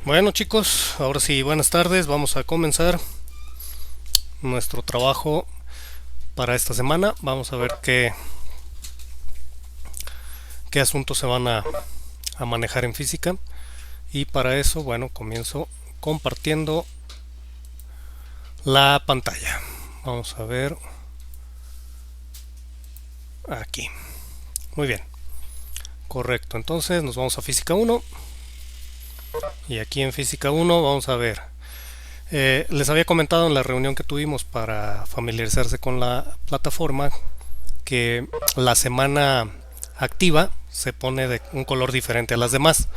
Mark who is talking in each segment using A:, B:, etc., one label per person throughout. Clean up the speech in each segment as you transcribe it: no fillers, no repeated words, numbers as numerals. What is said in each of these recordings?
A: Bueno chicos, ahora sí, buenas tardes. Vamos a comenzar nuestro trabajo para esta semana. Vamos a ver qué asuntos se van a manejar en física. Y para eso, bueno, comienzo compartiendo la pantalla. Vamos a ver aquí. Muy bien, correcto. Entonces nos vamos a física 1. Y aquí en física 1 vamos a ver. Les había comentado en la reunión que tuvimos para familiarizarse con la plataforma que la semana activa se pone de un color diferente a las demás.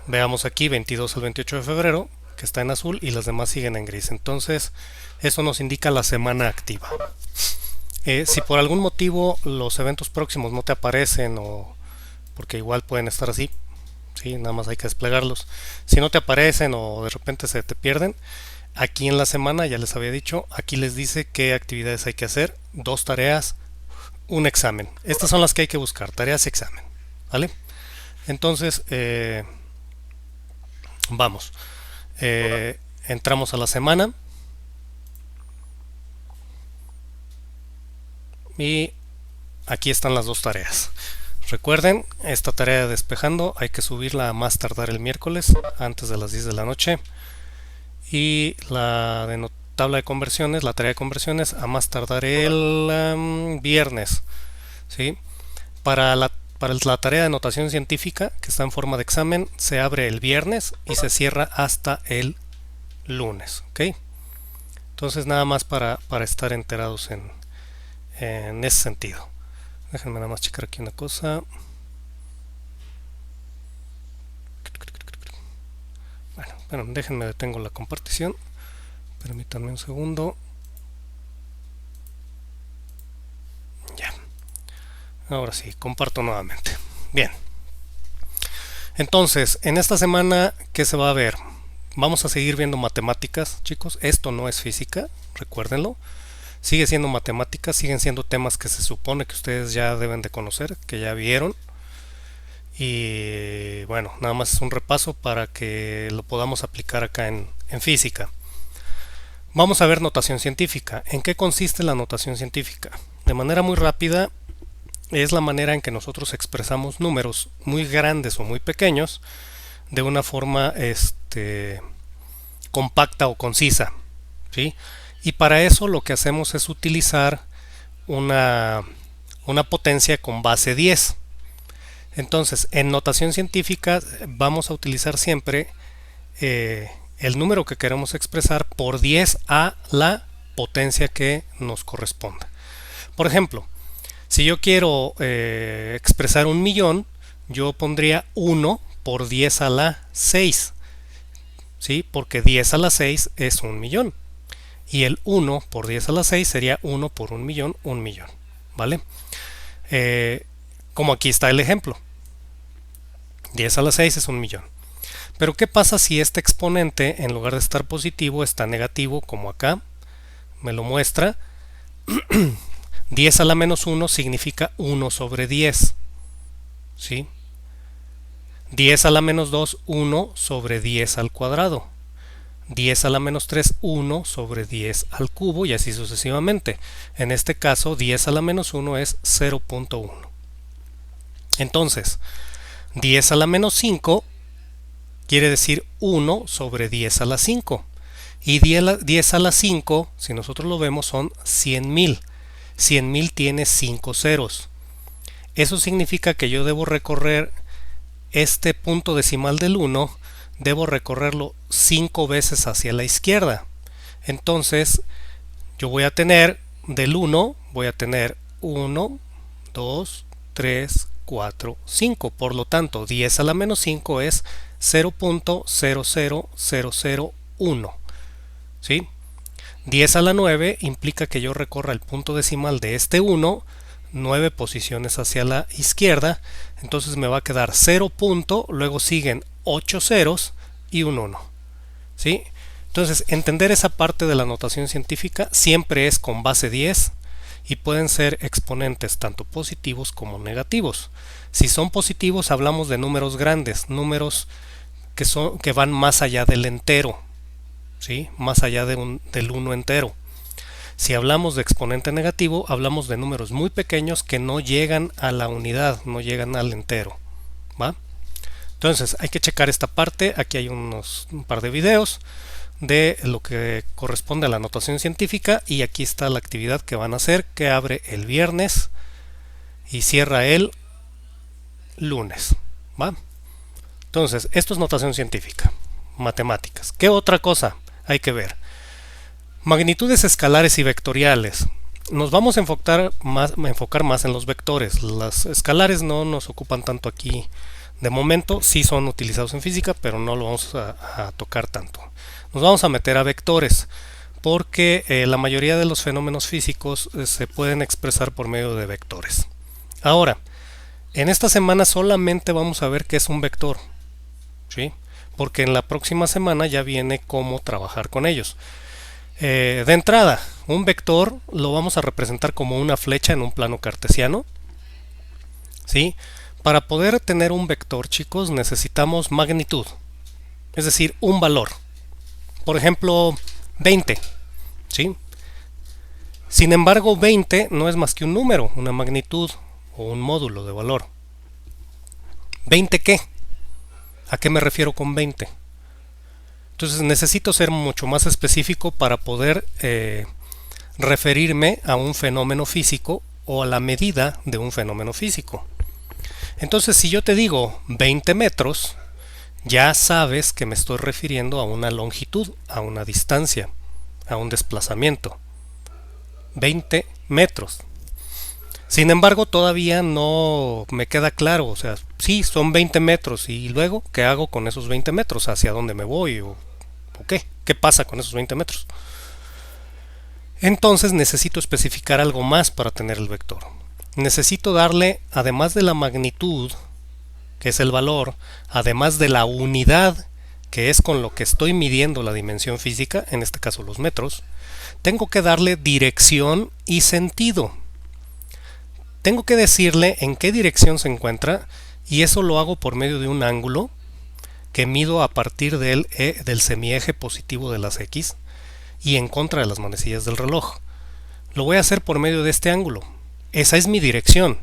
A: Veamos aquí 22 al 28 de febrero, que está en azul, y las demás siguen en gris. Entonces, eso nos indica la semana activa. Si por algún motivo los eventos próximos no te aparecen, o porque igual pueden estar así, ¿sí? Nada más hay que desplegarlos. Si no te aparecen o de repente se te pierden, aquí en la semana, ya les había dicho, aquí les dice qué actividades hay que hacer: dos tareas, un examen. Estas son las que hay que buscar: tareas y examen, ¿vale? Entonces, vamos. Entramos a la semana y aquí están las dos tareas. Recuerden, esta tarea de despejando hay que subirla a más tardar el miércoles antes de las 10 de la noche, y la de tabla de conversiones, la tarea de conversiones, a más tardar el viernes, ¿sí? Para la tarea de notación científica, que está en forma de examen, se abre el viernes y se cierra hasta el lunes, ¿ok? Entonces nada más para estar enterados en ese sentido. Déjenme nada más checar aquí una cosa. Bueno, déjenme detengo la compartición. Permítanme un segundo. Ya. Ahora sí, comparto nuevamente. Bien. Entonces, en esta semana, ¿qué se va a ver? Vamos a seguir viendo matemáticas, chicos. Esto no es física, recuérdenlo. Sigue siendo matemáticas, siguen siendo temas que se supone que ustedes ya deben de conocer, que ya vieron. Y bueno, nada más es un repaso para que lo podamos aplicar acá en física. Vamos a ver notación científica. ¿En qué consiste la notación científica? De manera muy rápida, es la manera en que nosotros expresamos números muy grandes o muy pequeños de una forma compacta o concisa, ¿sí? Y para eso lo que hacemos es utilizar una, una potencia con base 10. Entonces, en notación científica vamos a utilizar siempre el número que queremos expresar por 10 a la potencia que nos corresponda. Por ejemplo, si yo quiero expresar 1.000.000, yo pondría 1 por 10 a la 6, ¿sí? Porque 10 a la 6 es 1.000.000. Y el 1 por 10 a la 6 sería 1 por 1.000.000, 1.000.000, ¿vale? Como aquí está el ejemplo. 10 a la 6 es 1.000.000. Pero ¿qué pasa si este exponente, en lugar de estar positivo, está negativo, como acá me lo muestra? 10 a la menos 1 significa 1 sobre 10, ¿sí? 10 a la menos 2, 1 sobre 10 al cuadrado. 10 a la menos 3, 1 sobre 10 al cubo, y así sucesivamente. En este caso, 10 a la menos 1 es 0.1. Entonces, 10 a la menos 5 quiere decir 1 sobre 10 a la 5. Y 10 a la 5, si nosotros lo vemos, son 100.000. 100.000 tiene 5 ceros. Eso significa que yo debo recorrer este punto decimal del 1, debo recorrerlo 5 veces hacia la izquierda. Entonces, yo voy a tener del 1, voy a tener 1, 2, 3, 4, 5. Por lo tanto, 10 a la menos 5 es 0.00001. ¿Sí? 10 a la 9 implica que yo recorra el punto decimal de este 1 9 posiciones hacia la izquierda. Entonces me va a quedar 0 punto, luego siguen 8 ceros y un 1. ¿Sí? Entonces, entender esa parte de la notación científica siempre es con base 10 y pueden ser exponentes tanto positivos como negativos. Si son positivos, hablamos de números grandes, números que van más allá del entero, ¿sí? Más allá del 1 entero. Si hablamos de exponente negativo, hablamos de números muy pequeños que no llegan a la unidad, no llegan al entero, ¿va? Entonces hay que checar esta parte. Aquí hay un par de videos de lo que corresponde a la notación científica, y aquí está la actividad que van a hacer, que abre el viernes y cierra el lunes, ¿va? Entonces, esto es notación científica, matemáticas. ¿Qué otra cosa hay que ver? Magnitudes escalares y vectoriales. Nos vamos a enfocar más en los vectores. Las escalares no nos ocupan tanto aquí de momento. Sí son utilizados en física, pero no lo vamos a tocar tanto. Nos vamos a meter a vectores, porque la mayoría de los fenómenos físicos se pueden expresar por medio de vectores. Ahora, en esta semana solamente vamos a ver qué es un vector, ¿sí? Porque en la próxima semana ya viene cómo trabajar con ellos. De entrada, un vector lo vamos a representar como una flecha en un plano cartesiano, ¿sí? Para poder tener un vector, chicos, necesitamos magnitud, es decir, un valor. Por ejemplo, 20, ¿sí? Sin embargo, 20 no es más que un número, una magnitud o un módulo de valor. ¿20 qué? ¿A qué me refiero con 20? Entonces necesito ser mucho más específico para poder referirme a un fenómeno físico o a la medida de un fenómeno físico. Entonces, si yo te digo 20 metros, ya sabes que me estoy refiriendo a una longitud, a una distancia, a un desplazamiento. 20 metros. Sin embargo, todavía no me queda claro, o sea, sí, son 20 metros, y luego, ¿qué hago con esos 20 metros? ¿Hacia dónde me voy? ¿O qué? ¿Qué pasa con esos 20 metros? Entonces necesito especificar algo más para tener el vector. Necesito darle, además de la magnitud, que es el valor, además de la unidad, que es con lo que estoy midiendo la dimensión física, en este caso los metros, tengo que darle dirección y sentido. Tengo que decirle en qué dirección se encuentra, y eso lo hago por medio de un ángulo que mido a partir del semieje positivo de las X y en contra de las manecillas del reloj. Lo voy a hacer por medio de este ángulo. Esa es mi dirección.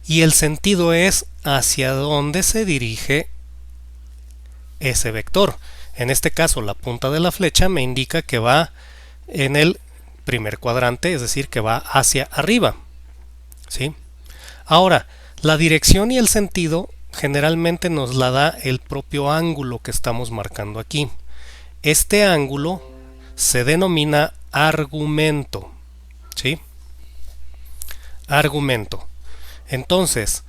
A: Y el sentido es hacia dónde se dirige ese vector. En este caso, la punta de la flecha me indica que va en el primer cuadrante, es decir, que va hacia arriba, ¿sí? Ahora, la dirección y el sentido generalmente nos la da el propio ángulo que estamos marcando aquí. Este ángulo se denomina argumento, ¿sí? Argumento. Entonces,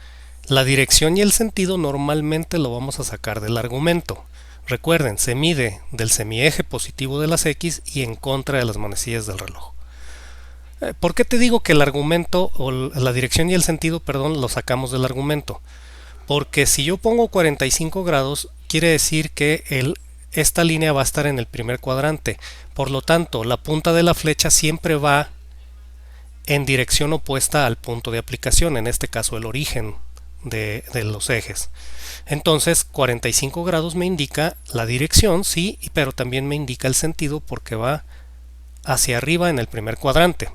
A: la dirección y el sentido normalmente lo vamos a sacar del argumento. Recuerden, se mide del semieje positivo de las X y en contra de las manecillas del reloj. ¿Por qué te digo que el argumento, o la dirección y el sentido, perdón, lo sacamos del argumento? Porque si yo pongo 45 grados, quiere decir que esta línea va a estar en el primer cuadrante. Por lo tanto, la punta de la flecha siempre va en dirección opuesta al punto de aplicación, en este caso el origen de los ejes. Entonces 45 grados me indica la dirección, sí, pero también me indica el sentido porque va hacia arriba en el primer cuadrante.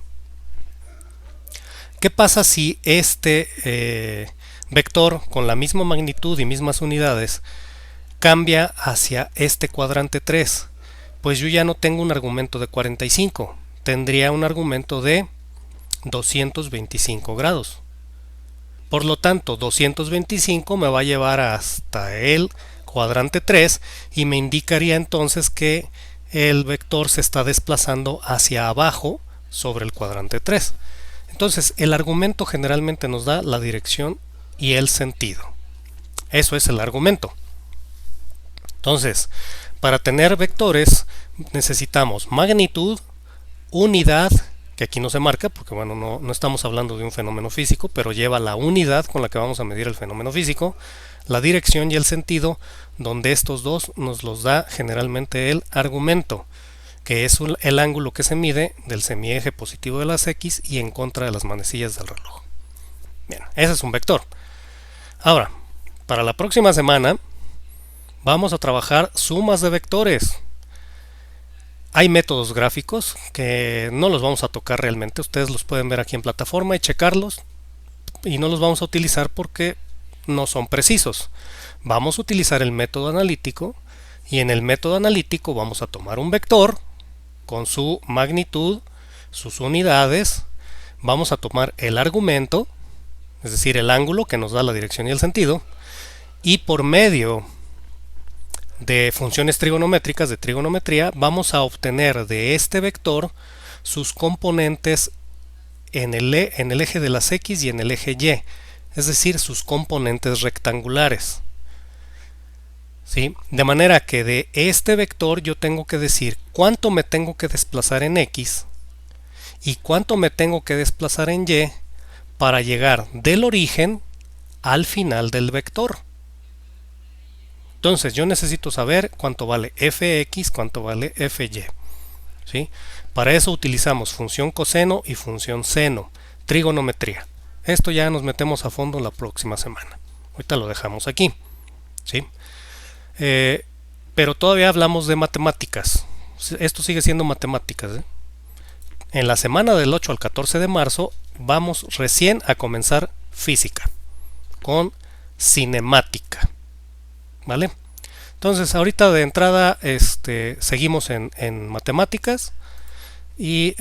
A: ¿Qué pasa si este vector con la misma magnitud y mismas unidades cambia hacia este cuadrante 3? Pues yo ya no tengo un argumento de 45, tendría un argumento de 225 grados. Por lo tanto, 225 me va a llevar hasta el cuadrante 3 y me indicaría entonces que el vector se está desplazando hacia abajo sobre el cuadrante 3. Entonces, el argumento generalmente nos da la dirección y el sentido. Eso es el argumento. Entonces, para tener vectores necesitamos magnitud, unidad, que aquí no se marca porque bueno, no estamos hablando de un fenómeno físico, pero lleva la unidad con la que vamos a medir el fenómeno físico, la dirección y el sentido, donde estos dos nos los da generalmente el argumento, que es el ángulo que se mide del semieje positivo de las X y en contra de las manecillas del reloj. Bien, ese es un vector. Ahora, para la próxima semana Vamos a trabajar sumas de vectores. Hay métodos gráficos que no los vamos a tocar realmente. Ustedes los pueden ver aquí en plataforma y checarlos. Y no los vamos a utilizar porque no son precisos. Vamos a utilizar el método analítico. Y en el método analítico vamos a tomar un vector con su magnitud, sus unidades. Vamos a tomar el argumento, es decir, el ángulo que nos da la dirección y el sentido. Y por medio de funciones trigonométricas de trigonometría vamos a obtener de este vector sus componentes en el eje de las X y en el eje Y, es decir, sus componentes rectangulares. ¿Sí? De manera que de este vector yo tengo que decir cuánto me tengo que desplazar en X y cuánto me tengo que desplazar en Y para llegar del origen al final del vector. Entonces yo necesito saber cuánto vale fx, cuánto vale fy. ¿Sí? Para eso utilizamos función coseno y función seno, trigonometría. Esto ya nos metemos a fondo la próxima semana. Ahorita lo dejamos aquí. ¿Sí? Pero todavía hablamos de matemáticas. Esto sigue siendo matemáticas. En la semana del 8 al 14 de marzo vamos recién a comenzar física con cinemática. ¿Vale? Entonces ahorita de entrada seguimos en matemáticas y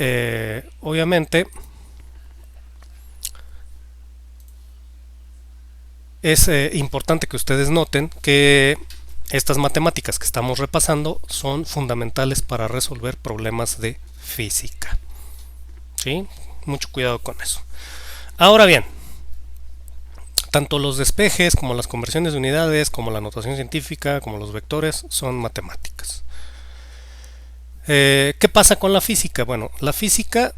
A: obviamente es importante que ustedes noten que estas matemáticas que estamos repasando son fundamentales para resolver problemas de física. ¿Sí? Mucho cuidado con eso. Ahora bien, tanto los despejes como las conversiones de unidades, como la notación científica, como los vectores son matemáticas. ¿Qué pasa con la física? Bueno, la física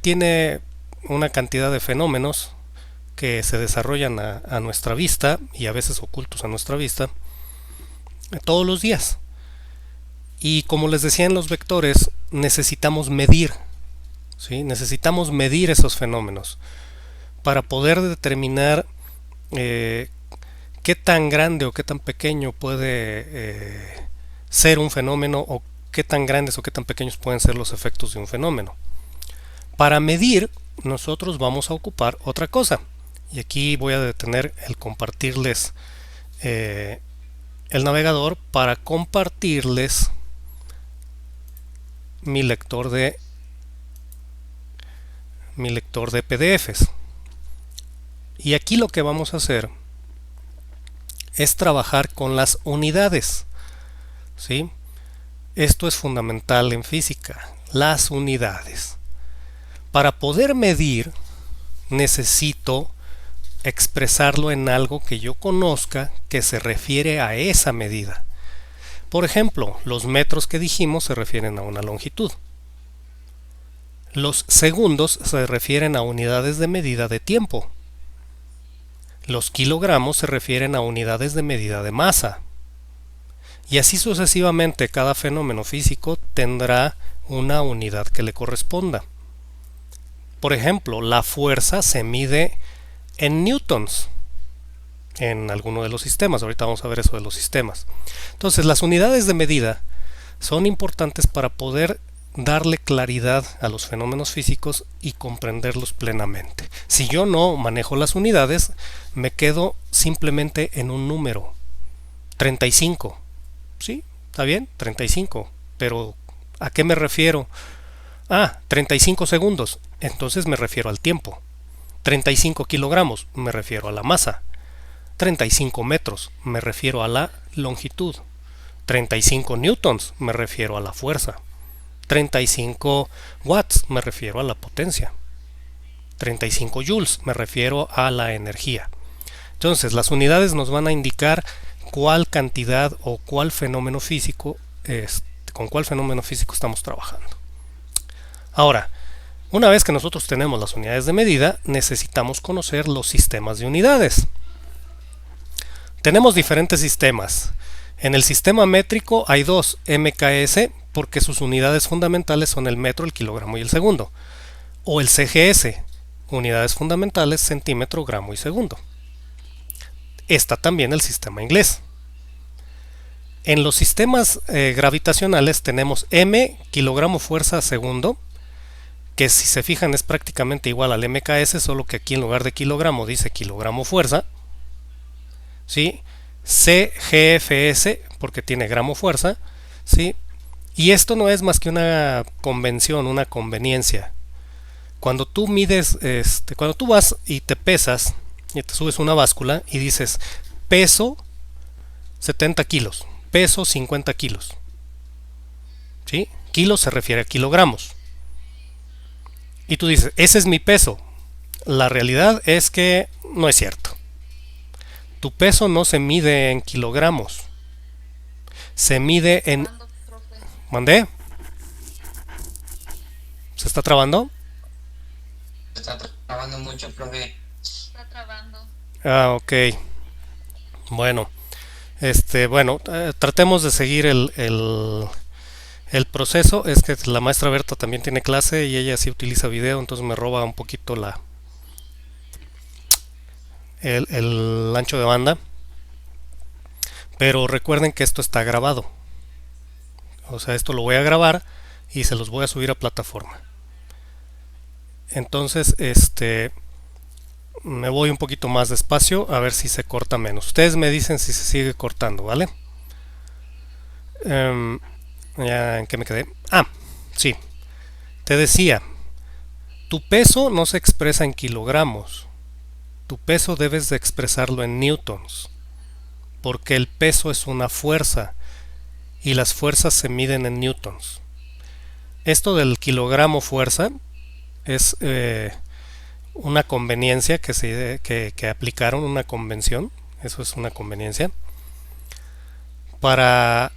A: tiene una cantidad de fenómenos que se desarrollan a nuestra vista y a veces ocultos a nuestra vista todos los días. Y como les decía en los vectores, necesitamos medir, ¿sí? Necesitamos medir esos fenómenos para poder determinar qué tan grande o qué tan pequeño puede ser un fenómeno o qué tan grandes o qué tan pequeños pueden ser los efectos de un fenómeno. Para medir, nosotros vamos a ocupar otra cosa. Y aquí voy a detener el compartirles el navegador para compartirles mi lector de PDFs. Y aquí lo que vamos a hacer es trabajar con las unidades. ¿Sí? Esto es fundamental en física, las unidades. Para poder medir necesito expresarlo en algo que yo conozca que se refiere a esa medida. Por ejemplo, los metros que dijimos se refieren a una longitud. Los segundos se refieren a unidades de medida de tiempo. Los kilogramos se refieren a unidades de medida de masa. Y así sucesivamente, cada fenómeno físico tendrá una unidad que le corresponda. Por ejemplo, la fuerza se mide en newtons en alguno de los sistemas. Ahorita vamos a ver eso de los sistemas. Entonces, las unidades de medida son importantes para poder darle claridad a los fenómenos físicos y comprenderlos plenamente. Si yo no manejo las unidades, me quedo simplemente en un número. 35. ¿Sí? ¿Está bien? 35. Pero ¿a qué me refiero? 35 segundos. Entonces me refiero al tiempo. 35 kilogramos. Me refiero a la masa. 35 metros. Me refiero a la longitud. 35 newtons. Me refiero a la fuerza. 35 watts. Me refiero a la potencia. 35 joules. Me refiero a la energía. Entonces las unidades nos van a indicar cuál cantidad o cuál fenómeno físico con cuál fenómeno físico estamos trabajando. Ahora, una vez que nosotros tenemos las unidades de medida, necesitamos conocer los sistemas de unidades. Tenemos diferentes sistemas. En el sistema métrico hay dos, MKS, porque sus unidades fundamentales son el metro, el kilogramo y el segundo. O el CGS, unidades fundamentales, centímetro, gramo y segundo. Está también el sistema inglés. En los sistemas gravitacionales tenemos m kilogramo fuerza segundo, que si se fijan es prácticamente igual al MKS, solo que aquí en lugar de kilogramo dice kilogramo fuerza, ¿sí? CGFS, porque tiene gramo fuerza, ¿sí? Y esto no es más que una convención, una conveniencia. Cuando tú mides, cuando tú vas y te pesas y te subes una báscula y dices peso 70 kilos, peso 50 kilos, ¿sí? Kilos se refiere a kilogramos. Y tú dices, ese es mi peso. La realidad es que no es cierto. Tu peso no se mide en kilogramos. Se mide en... ¿Mandé? ¿Se está trabando?
B: Está trabajando mucho, profe.
C: Está trabando.
A: Ah, ok. Bueno, tratemos de seguir el proceso. Es que la maestra Berta también tiene clase y ella sí utiliza video, entonces me roba un poquito el ancho de banda. Pero recuerden que esto está grabado. O sea, esto lo voy a grabar y se los voy a subir a plataforma. Entonces, me voy un poquito más despacio a ver si se corta menos. Ustedes me dicen si se sigue cortando, ¿vale? ¿Ya en qué me quedé? Ah, sí. Te decía, tu peso no se expresa en kilogramos. Tu peso debes de expresarlo en newtons. Porque el peso es una fuerza y las fuerzas se miden en newtons. Esto del kilogramo fuerza es una conveniencia que aplicaron, una convención, eso es una conveniencia, para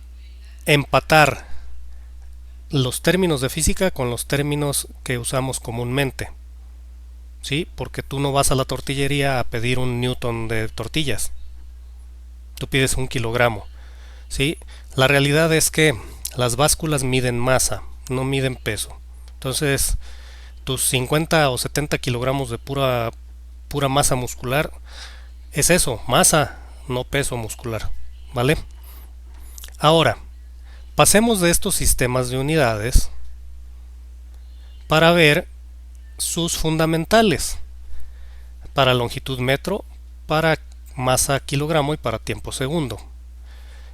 A: empatar los términos de física con los términos que usamos comúnmente. ¿Sí? Porque tú no vas a la tortillería a pedir un newton de tortillas. Tú pides un kilogramo. ¿Sí? La realidad es que las básculas miden masa, no miden peso. Entonces, tus 50 o 70 kilogramos de pura masa muscular es eso, masa, no peso muscular. ¿Vale? Ahora, pasemos de estos sistemas de unidades para ver sus fundamentales. Para longitud metro, para masa kilogramo y para tiempo segundo.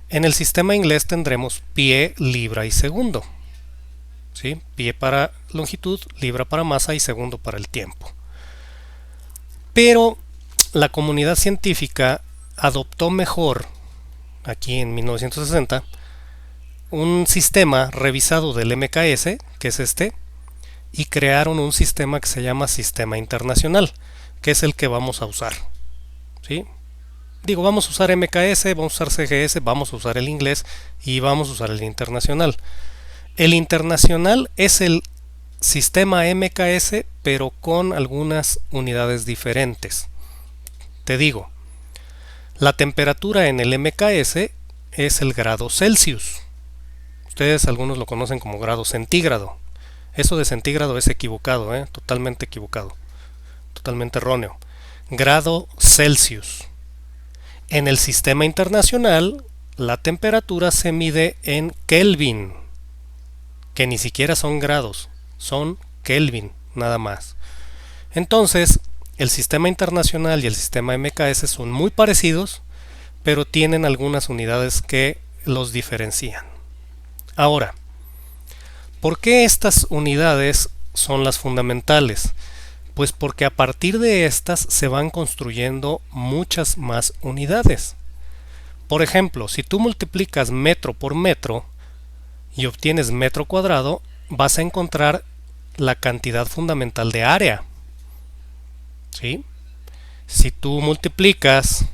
A: En el sistema inglés tendremos pie, libra y segundo. ¿Sí? Pie para longitud, libra para masa y segundo para el tiempo. Pero la comunidad científica adoptó mejor, aquí en 1960, un sistema revisado del MKS, que es este, y crearon un sistema que se llama Sistema Internacional, que es el que vamos a usar. ¿Sí? Digo, vamos a usar MKS, vamos a usar CGS, vamos a usar el inglés y vamos a usar el internacional. El internacional es el sistema MKS, pero con algunas unidades diferentes. Te digo, la temperatura en el MKS es el grado Celsius. Ustedes algunos lo conocen como grado centígrado. Eso de centígrado es equivocado, totalmente equivocado, totalmente erróneo. Grado Celsius. En el sistema internacional, la temperatura se mide en Kelvin, que ni siquiera son grados, son Kelvin, nada más. Entonces, el sistema internacional y el sistema MKS son muy parecidos, pero tienen algunas unidades que los diferencian. Ahora, ¿por qué estas unidades son las fundamentales? Pues porque a partir de estas se van construyendo muchas más unidades. Por ejemplo, si tú multiplicas metro por metro y obtienes metro cuadrado, vas a encontrar la cantidad fundamental de área. ¿Sí? Si tú multiplicas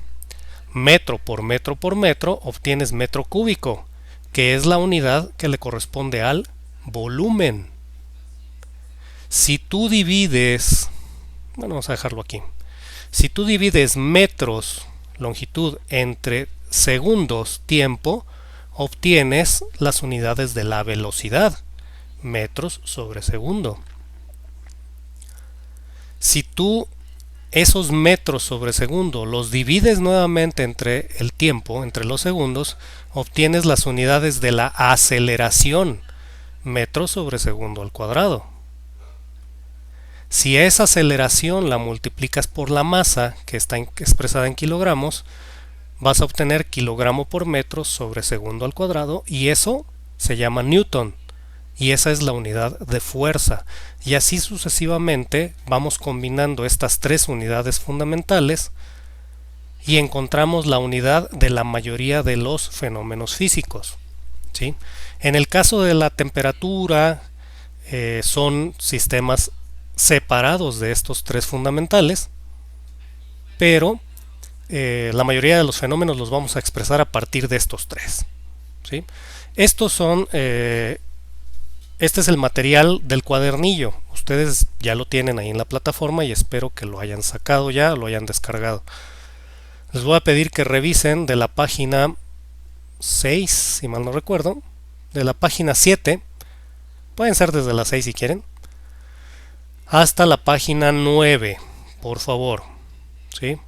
A: metro por metro, obtienes metro cúbico, que es la unidad que le corresponde al volumen. Si tú divides, bueno, vamos a dejarlo aquí. Si tú divides metros, longitud, entre segundos, tiempo, obtienes las unidades de la velocidad, metros sobre segundo. Si tú esos metros sobre segundo los divides nuevamente entre el tiempo, entre los segundos, obtienes las unidades de la aceleración, metros sobre segundo al cuadrado. Si esa aceleración la multiplicas por la masa, que está expresada en kilogramos, vas a obtener kilogramo por metro sobre segundo al cuadrado, y eso se llama newton, y esa es la unidad de fuerza. Y así sucesivamente vamos combinando estas tres unidades fundamentales y encontramos la unidad de la mayoría de los fenómenos físicos, ¿sí? En el caso de la temperatura, son sistemas separados de estos tres fundamentales, pero la mayoría de los fenómenos los vamos a expresar a partir de estos tres, ¿sí? Estos son, este es el material del cuadernillo. Ustedes ya lo tienen ahí en la plataforma y espero que lo hayan sacado ya, lo hayan descargado. Les voy a pedir que revisen de la página 6, si mal no recuerdo, de la página 7, pueden ser desde la 6 si quieren, hasta la página 9, por favor, ¿sí?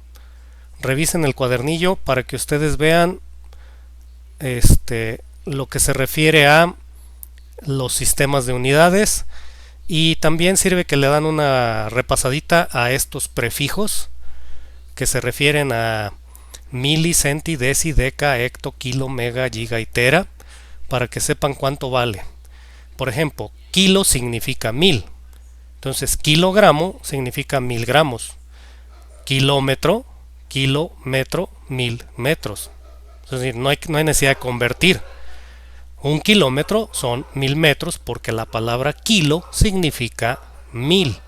A: Revisen el cuadernillo para que ustedes vean lo que se refiere a los sistemas de unidades, y también sirve que le dan una repasadita a estos prefijos que se refieren a mili, centi, deci, deca, hecto, kilo, mega, giga y tera, para que sepan cuánto vale. Por ejemplo, kilo significa 1000, entonces kilogramo significa 1000 gramos, kilómetro, metro, 1000 metros. Es decir, no hay necesidad de convertir. Un kilómetro son 1000 metros porque la palabra kilo significa 1000.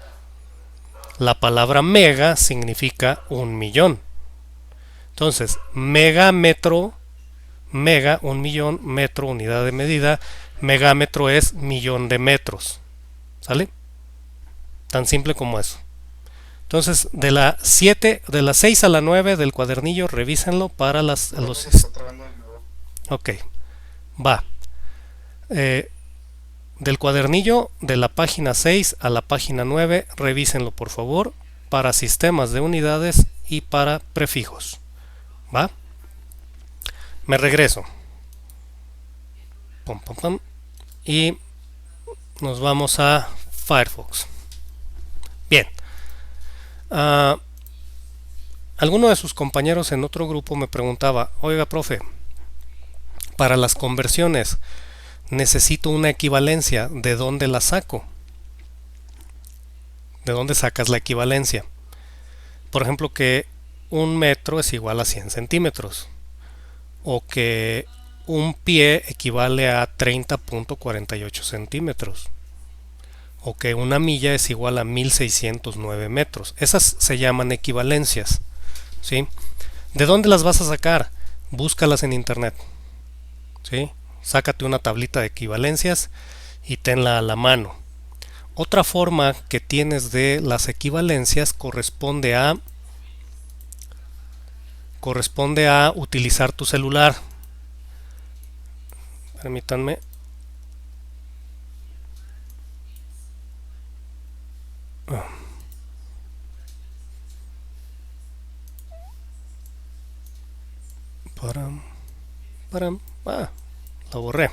A: La palabra mega significa 1.000.000. Entonces, megámetro, mega, 1.000.000, metro, unidad de medida, megámetro es millón de metros. ¿Sale? Tan simple como eso. Entonces, de la 6 a la 9 del cuadernillo, revísenlo para los... Ok, va. Del cuadernillo de la página 6 a la página 9, revísenlo por favor, para sistemas de unidades y para prefijos. ¿Va? Me regreso. Pum, pum, pum. Y nos vamos a Firefox. Bien. Alguno de sus compañeros en otro grupo me preguntaba: oiga, profe, para las conversiones necesito una equivalencia, ¿de dónde la saco? ¿De dónde sacas la equivalencia? Por ejemplo, que un metro es igual a 100 centímetros, o que un pie equivale a 30.48 centímetros, o que una milla es igual a 1609 metros. Esas se llaman equivalencias, ¿sí? ¿De dónde las vas a sacar? Búscalas en internet, ¿sí? Sácate una tablita de equivalencias y tenla a la mano. Otra forma que tienes de las equivalencias corresponde a utilizar tu celular. Permítanme. Lo borré.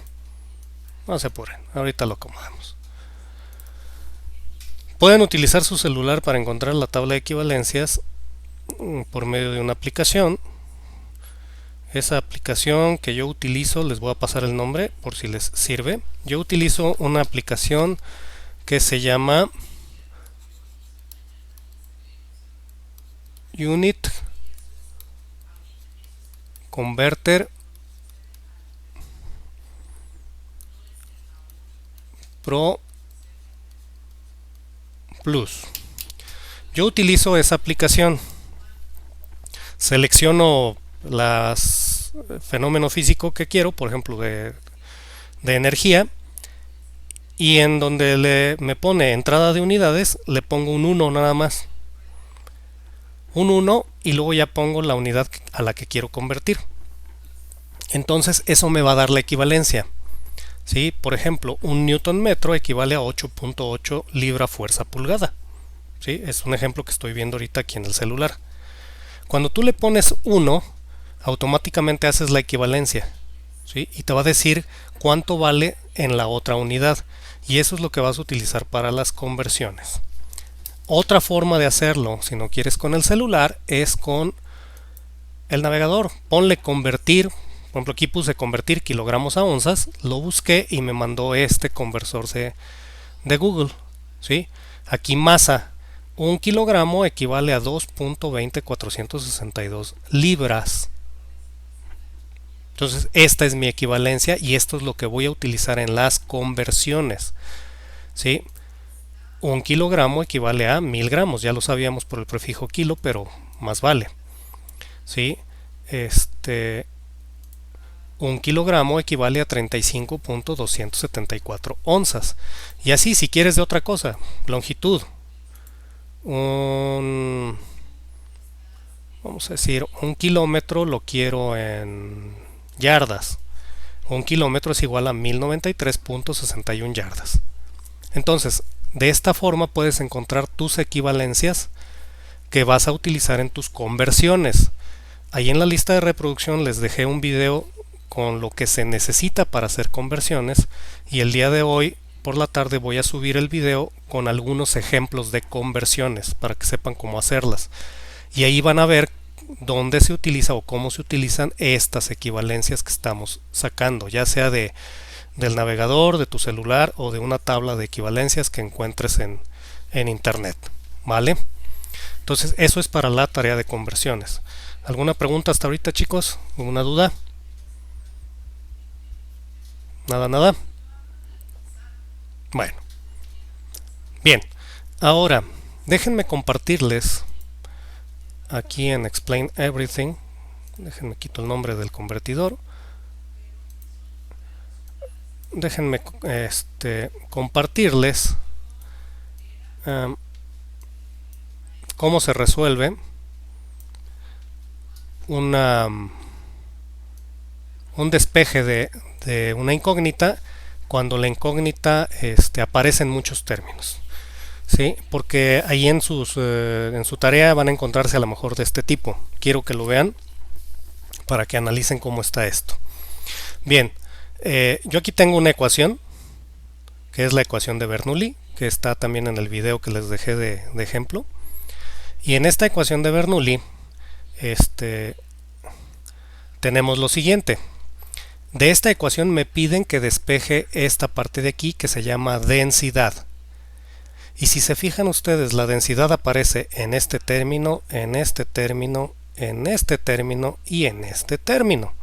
A: No se apuren, ahorita lo acomodamos. Pueden utilizar su celular para encontrar la tabla de equivalencias por medio de una aplicación. Esa aplicación que yo utilizo, les voy a pasar el nombre por si les sirve. Yo utilizo una aplicación que se llama Unit Converter Pro Plus. Yo utilizo esa aplicación. Selecciono los fenómeno físico que quiero, por ejemplo de energía, y en donde me pone entrada de unidades le pongo un 1 nada más, un 1, y luego ya pongo la unidad a la que quiero convertir. Entonces eso me va a dar la equivalencia, ¿sí? Por ejemplo, un newton metro equivale a 8.8 libra fuerza pulgada, ¿sí? Es un ejemplo que estoy viendo ahorita aquí en el celular. Cuando tú le pones 1, automáticamente haces la equivalencia, ¿sí? Y te va a decir cuánto vale en la otra unidad. Y eso es lo que vas a utilizar para las conversiones. Otra forma de hacerlo, si no quieres con el celular, es con el navegador. Ponle convertir. Por ejemplo, aquí puse convertir kilogramos a onzas, lo busqué y me mandó este conversor de Google, ¿sí? Aquí masa, 1 kilogramo equivale a 2.20462 libras. Entonces esta es mi equivalencia y esto es lo que voy a utilizar en las conversiones, ¿sí? 1 kilogramo equivale a 1000 gramos, ya lo sabíamos por el prefijo kilo, pero más vale, ¿sí? 1 kilogramo equivale a 35.274 onzas. Y así, si quieres de otra cosa, longitud. Vamos a decir, 1 kilómetro lo quiero en yardas. 1 kilómetro es igual a 1093.61 yardas. Entonces, de esta forma puedes encontrar tus equivalencias que vas a utilizar en tus conversiones. Ahí en la lista de reproducción les dejé un video con lo que se necesita para hacer conversiones y el día de hoy por la tarde voy a subir el video con algunos ejemplos de conversiones para que sepan cómo hacerlas y ahí van a ver dónde se utiliza o cómo se utilizan estas equivalencias que estamos sacando, ya sea del navegador, de tu celular o de una tabla de equivalencias que encuentres en internet, ¿vale? Entonces eso es para la tarea de conversiones. ¿Alguna pregunta hasta ahorita, chicos? ¿Alguna duda? Nada. Bueno, bien, ahora déjenme compartirles aquí en Explain Everything. Déjenme quito el nombre del convertidor. Déjenme compartirles cómo se resuelve un despeje de una incógnita cuando la incógnita aparece en muchos términos, ¿sí? Porque ahí en su tarea van a encontrarse a lo mejor de este tipo. Quiero que lo vean para que analicen cómo está esto. Bien, yo aquí tengo una ecuación que es la ecuación de Bernoulli, que está también en el video que les dejé de ejemplo. Y en esta ecuación de Bernoulli tenemos lo siguiente. De esta ecuación me piden que despeje esta parte de aquí que se llama densidad. Y si se fijan ustedes, la densidad aparece en este término, en este término, en este término y en este término.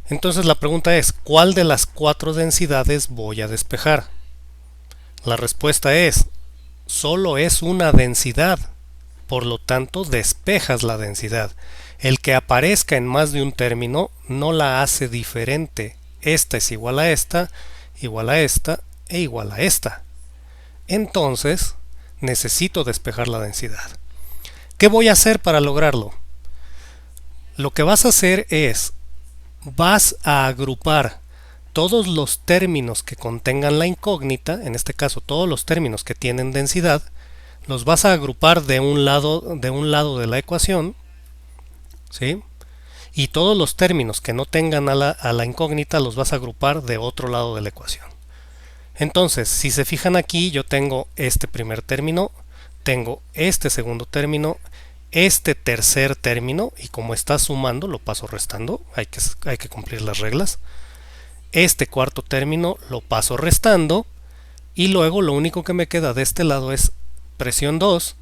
A: Entonces la pregunta es, ¿cuál de las 4 densidades voy a despejar? La respuesta es, solo es una densidad, por lo tanto despejas la densidad. El que aparezca en más de un término no la hace diferente. Esta es igual a esta, igual a esta e igual a esta. Entonces, necesito despejar la densidad. ¿Qué voy a hacer para lograrlo? Lo que vas a hacer es, vas a agrupar todos los términos que contengan la incógnita, en este caso todos los términos que tienen densidad, los vas a agrupar de un lado de la ecuación, ¿sí? Y todos los términos que no tengan a la incógnita los vas a agrupar de otro lado de la ecuación. Entonces, si se fijan aquí, yo tengo este primer término, tengo este segundo término, este tercer término, y como está sumando, lo paso restando, hay que cumplir las reglas. Este cuarto término lo paso restando, y luego lo único que me queda de este lado es presión 2,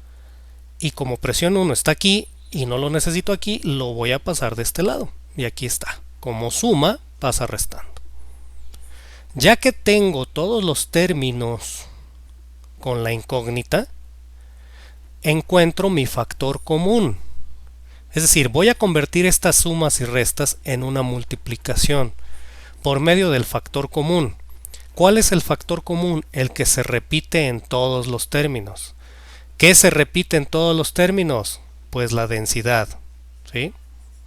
A: y como presión 1 está aquí, y no lo necesito aquí, lo voy a pasar de este lado, y aquí está. Como suma, pasa restando. Ya que tengo todos los términos con la incógnita, encuentro mi factor común. Es decir, voy a convertir estas sumas y restas en una multiplicación por medio del factor común. ¿Cuál es el factor común? El que se repite en todos los términos. ¿Qué se repite en todos los términos? Pues la densidad, ¿sí?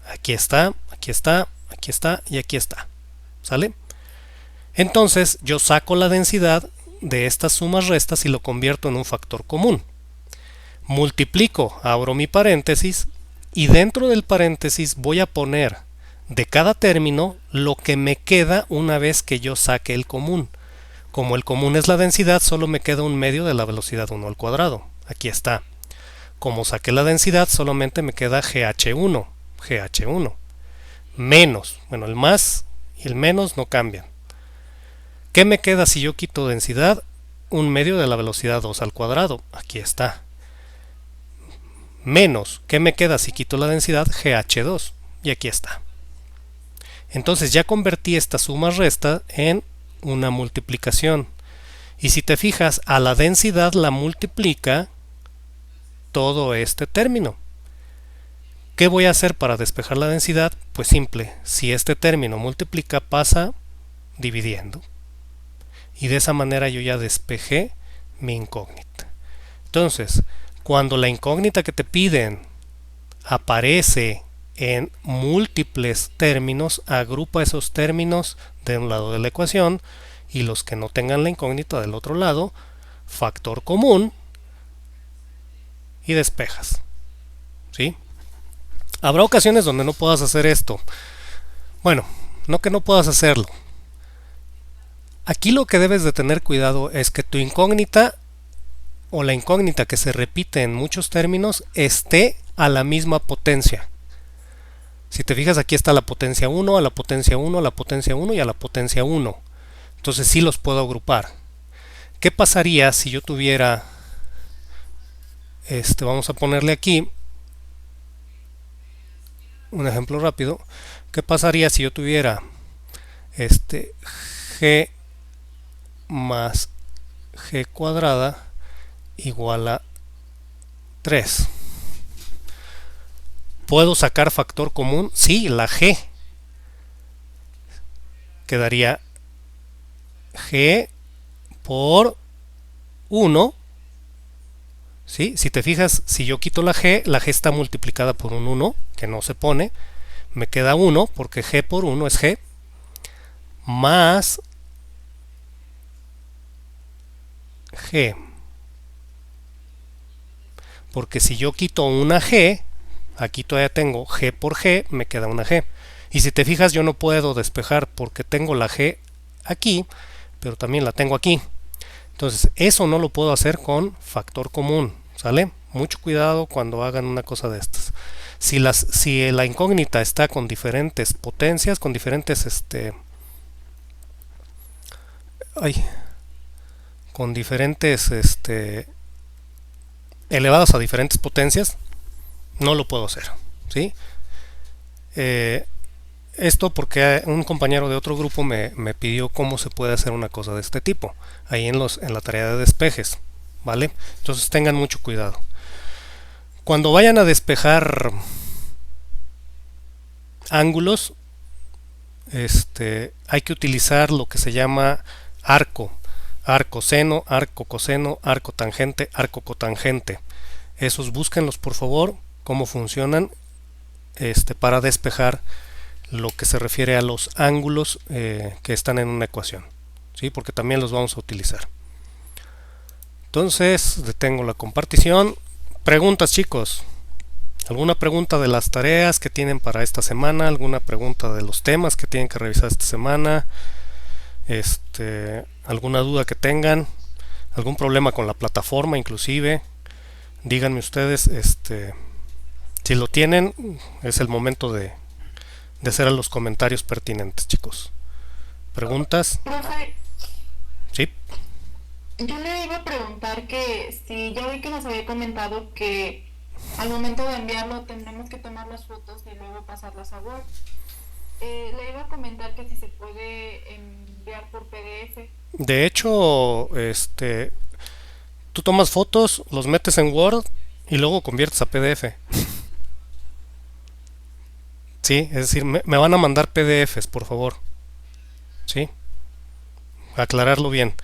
A: Aquí está, aquí está, aquí está y aquí está. ¿Sale? Entonces yo saco la densidad de estas sumas restas y lo convierto en un factor común. Multiplico, abro mi paréntesis y dentro del paréntesis voy a poner de cada término lo que me queda una vez que yo saque el común. Como el común es la densidad, solo me queda un medio de la velocidad 1 al cuadrado. Aquí está. Como saqué la densidad, solamente me queda GH1. Menos. Bueno, el más y el menos no cambian. ¿Qué me queda si yo quito densidad? Un medio de la velocidad 2 al cuadrado. Aquí está. Menos. ¿Qué me queda si quito la densidad? GH2. Y aquí está. Entonces ya convertí esta suma resta en una multiplicación. Y si te fijas, a la densidad la multiplica todo este término. ¿Qué voy a hacer para despejar la densidad? Pues simple, si este término multiplica pasa dividiendo. Y de esa manera yo ya despejé mi incógnita. Entonces, cuando la incógnita que te piden aparece en múltiples términos, agrupa esos términos de un lado de la ecuación y los que no tengan la incógnita del otro lado, factor común y despejas. ¿Sí? Habrá ocasiones donde no puedas hacer esto. Bueno, no que no puedas hacerlo. Aquí lo que debes de tener cuidado es que tu incógnita o la incógnita que se repite en muchos términos esté a la misma potencia. Si te fijas, aquí está la potencia 1, a la potencia 1, a la potencia 1 y a la potencia 1. Entonces sí los puedo agrupar. ¿Qué pasaría si yo tuviera, vamos a ponerle aquí un ejemplo rápido? ¿Qué pasaría si yo tuviera g más g cuadrada igual a 3? ¿Puedo sacar factor común? Sí, la g. Quedaría g por 1. ¿Sí? Si te fijas, si yo quito la g está multiplicada por un 1, que no se pone. Me queda 1, porque g por 1 es g, más g. Porque si yo quito una g, aquí todavía tengo g por g, me queda una g. Y si te fijas, yo no puedo despejar porque tengo la g aquí, pero también la tengo aquí. Entonces, eso no lo puedo hacer con factor común, ¿sale? Mucho cuidado cuando hagan una cosa de estas. Si la incógnita está con diferentes potencias, con diferentes elevadas a diferentes potencias, no lo puedo hacer, ¿sí? Esto porque un compañero de otro grupo me pidió cómo se puede hacer una cosa de este tipo ahí en la tarea de despejes, ¿vale? Entonces tengan mucho cuidado. Cuando vayan a despejar ángulos, hay que utilizar lo que se llama arco seno, arco coseno, arco tangente, arco cotangente. Esos búsquenlos por favor, cómo funcionan para despejar lo que se refiere a los ángulos que están en una ecuación, ¿sí? Porque también los vamos a utilizar. Entonces detengo la compartición. Preguntas, chicos. ¿Alguna pregunta de las tareas que tienen para esta semana? ¿Alguna pregunta de los temas que tienen que revisar esta semana? ¿Alguna duda que tengan? ¿Algún problema con la plataforma inclusive? Díganme ustedes, si lo tienen, es el momento de hacer los comentarios pertinentes, chicos. ¿Preguntas?
C: Profe,
A: Sí.
C: yo le iba a preguntar que si ya vi que nos había comentado que al momento de enviarlo tendremos que tomar las fotos y luego pasarlas a Word. Le iba a comentar que si se puede enviar por PDF.
A: De hecho, tú tomas fotos, los metes en Word y luego conviertes a PDF. Sí, es decir, me van a mandar PDFs, por favor. Sí, aclararlo bien.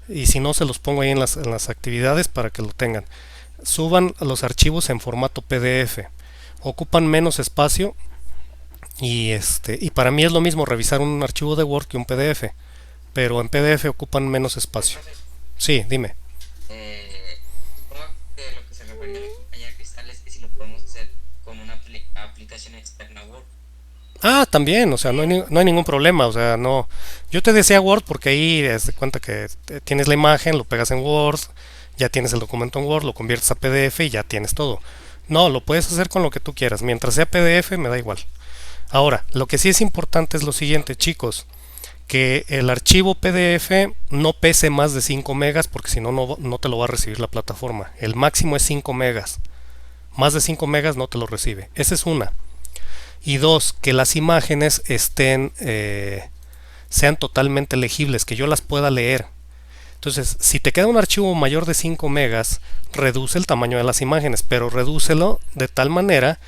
A: Y si no, se los pongo ahí en las actividades para que lo tengan. Suban los archivos en formato PDF. Ocupan menos espacio y para mí es lo mismo revisar un archivo de Word que un PDF, pero en PDF ocupan menos espacio. Sí, dime.
B: Supongo que lo que se refería a mi compañera Cristal es que si lo podemos hacer con una aplicación externa a Word.
A: Ah, también, o sea, no hay ningún problema, o sea, no. Yo te decía Word porque ahí te das cuenta que tienes la imagen, lo pegas en Word, ya tienes el documento en Word, lo conviertes a PDF y ya tienes todo. No, lo puedes hacer con lo que tú quieras, mientras sea PDF me da igual. Ahora, lo que sí es importante es lo siguiente, chicos, que el archivo PDF no pese más de 5 megas porque si no, no te lo va a recibir la plataforma. El máximo es 5 megas. Más de 5 megas no te lo recibe. Esa es una. Y dos, que las imágenes sean totalmente legibles, que yo las pueda leer. Entonces, si te queda un archivo mayor de 5 megas, reduce el tamaño de las imágenes, pero redúcelo de tal manera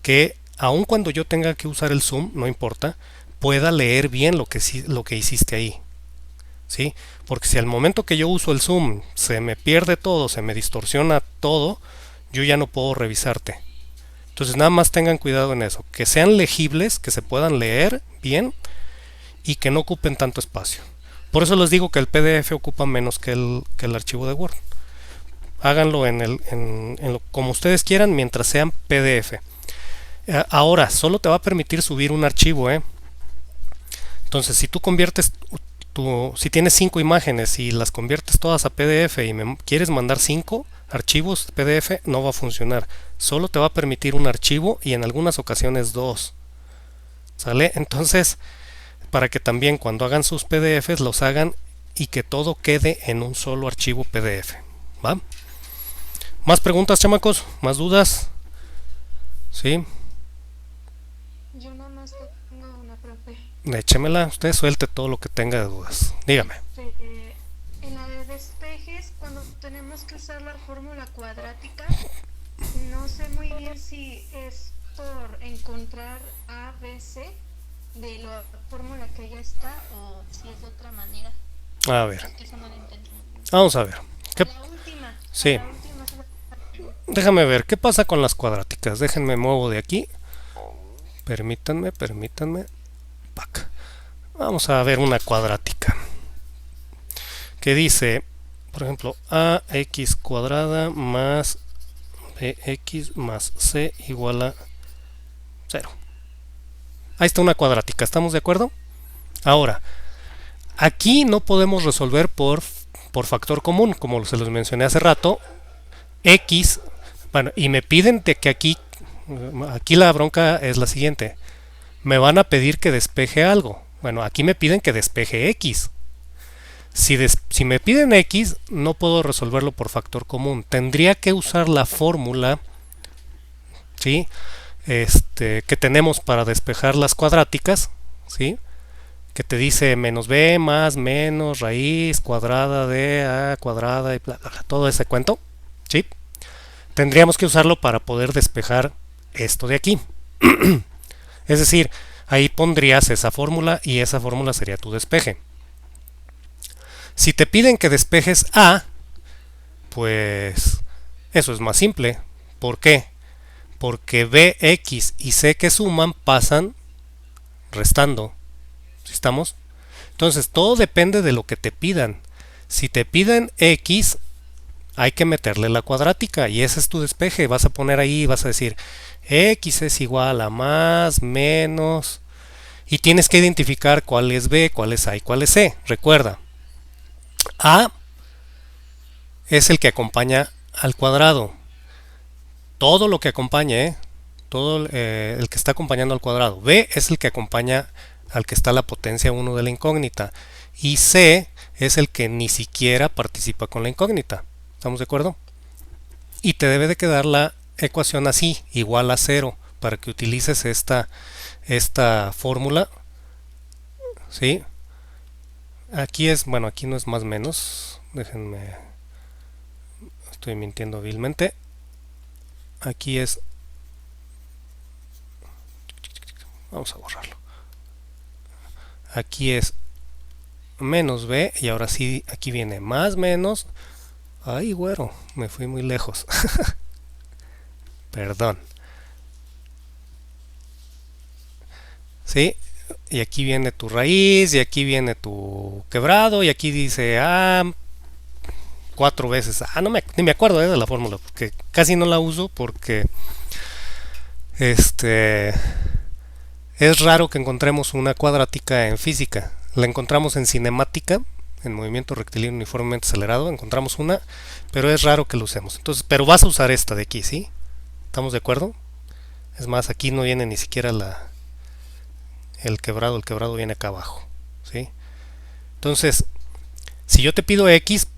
A: que aun cuando yo tenga que usar el zoom, no importa, pueda leer bien lo que hiciste ahí. ¿Sí? Porque si al momento que yo uso el zoom se me pierde todo, se me distorsiona todo, yo ya no puedo revisarte. Entonces nada más tengan cuidado en eso, que sean legibles, que se puedan leer bien y que no ocupen tanto espacio. Por eso les digo que el PDF ocupa menos que el archivo de Word. Háganlo como ustedes quieran mientras sean PDF. Ahora, solo te va a permitir subir un archivo. Entonces, si tú conviertes, si tienes 5 imágenes y las conviertes todas a PDF y me quieres mandar 5 archivos PDF, no va a funcionar. Solo te va a permitir un archivo y en algunas ocasiones 2. ¿Sale? Entonces, para que también cuando hagan sus PDFs los hagan y que todo quede en un solo archivo PDF. ¿Va? ¿Más preguntas, chamacos? ¿Más dudas? ¿Sí?
C: Yo nada más tengo una, profe.
A: Échemela, usted suelte todo lo que tenga de dudas. Dígame.
C: En la de despejes, cuando tenemos que usar la fórmula cuadrática, no sé muy bien si es por encontrar A, B, C de la fórmula que ya está o si es de otra manera.
A: A ver,
C: Que eso no lo entendí.
A: vamos a ver.
C: La última.
A: Sí,
C: La última es
A: déjame ver, ¿qué pasa con las cuadráticas? Déjenme muevo de aquí. Permítanme. Pac. Vamos a ver una cuadrática. Que dice, por ejemplo, ax cuadrada más bx más c igual a 0. Ahí está una cuadrática, ¿estamos de acuerdo? Ahora, aquí no podemos resolver por factor común, como se los mencioné hace rato. X, bueno, y me piden de que aquí la bronca es la siguiente. Me van a pedir que despeje algo. Bueno, aquí me piden que despeje X. Si me piden X, no puedo resolverlo por factor común. Tendría que usar la fórmula, ¿sí? Que tenemos para despejar las cuadráticas, ¿sí? Que te dice menos b más menos raíz cuadrada de a cuadrada y bla, bla, bla, todo ese cuento, ¿sí? Tendríamos que usarlo para poder despejar esto de aquí. Es decir, ahí pondrías esa fórmula y esa fórmula sería tu despeje. Si te piden que despejes A, pues eso es más simple. ¿Por qué? Porque Bx y C que suman pasan restando. ¿Sí estamos? Entonces todo depende de lo que te pidan. Si te piden X, hay que meterle la cuadrática y ese es tu despeje. Vas a poner ahí, vas a decir X es igual a más, menos. Y tienes que identificar cuál es B, cuál es A y cuál es C. Recuerda, A es el que acompaña al cuadrado. Todo lo que acompaña, todo el que está acompañando al cuadrado. B es el que acompaña al que está la potencia 1 de la incógnita. Y C es el que ni siquiera participa con la incógnita. ¿Estamos de acuerdo? Y te debe de quedar la ecuación así, igual a 0, para que utilices esta fórmula. ¿Sí? Aquí es, bueno, aquí no es más menos. Déjenme, estoy mintiendo vilmente. Aquí es, vamos a borrarlo. Aquí es menos b y ahora sí, aquí viene más menos. Ay, güero, me fui muy lejos. Perdón. ¿Sí? Y aquí viene tu raíz, y aquí viene tu quebrado, y aquí dice 4 veces. Ni me acuerdo de la fórmula, porque casi no la uso, porque este es raro que encontremos una cuadrática en física. La encontramos en cinemática, en movimiento rectilíneo uniformemente acelerado, encontramos una, pero es raro que lo usemos. Entonces, pero vas a usar esta de aquí, ¿sí? ¿Estamos de acuerdo? Es más, aquí no viene ni siquiera el quebrado viene acá abajo, ¿sí? Entonces, si yo te pido X,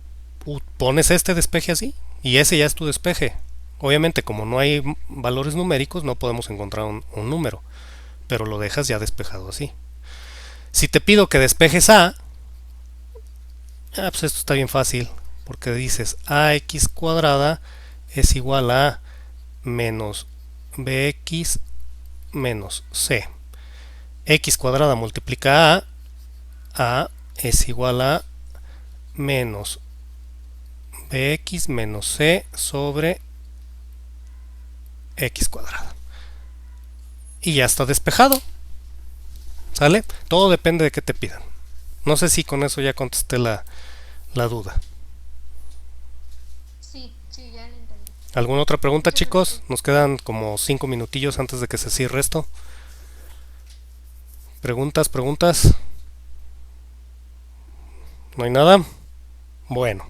A: pones este despeje así, y ese ya es tu despeje. Obviamente, como no hay valores numéricos, no podemos encontrar un número, pero lo dejas ya despejado así. Si te pido que despejes A, pues esto está bien fácil, porque dices AX cuadrada es igual a menos BX menos C. X cuadrada multiplica A es igual a menos BX menos C sobre X cuadrada. Y ya está despejado. ¿Sale? Todo depende de qué te pidan. No sé si con eso ya contesté la duda.
D: Sí, ya lo entendí.
A: ¿Alguna otra pregunta, chicos? Nos quedan como 5 minutillos antes de que se cierre esto. ¿Preguntas? ¿No hay nada? Bueno.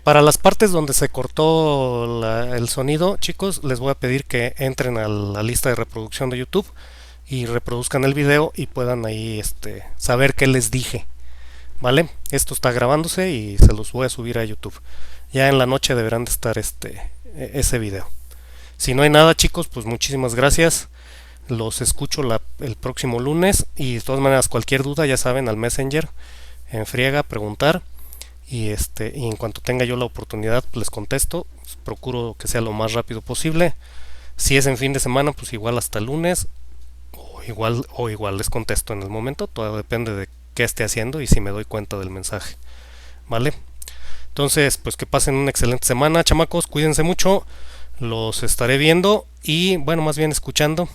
A: Para las partes donde se cortó el sonido, chicos, les voy a pedir que entren a la lista de reproducción de YouTube y reproduzcan el video y puedan ahí saber qué les dije. ¿Vale? Esto está grabándose y se los voy a subir a YouTube. Ya en la noche deberán de estar ese video. Si no hay nada, chicos, pues muchísimas gracias. Los escucho el próximo lunes y de todas maneras cualquier duda ya saben al Messenger en friega preguntar y en cuanto tenga yo la oportunidad pues les contesto. Procuro que sea lo más rápido posible. Si es en fin de semana pues igual hasta el lunes o igual les contesto en el momento. Todo depende de qué esté haciendo y si me doy cuenta del mensaje. ¿Vale? Entonces pues que pasen una excelente semana, chamacos, cuídense mucho. Los estaré viendo y bueno, más bien escuchando.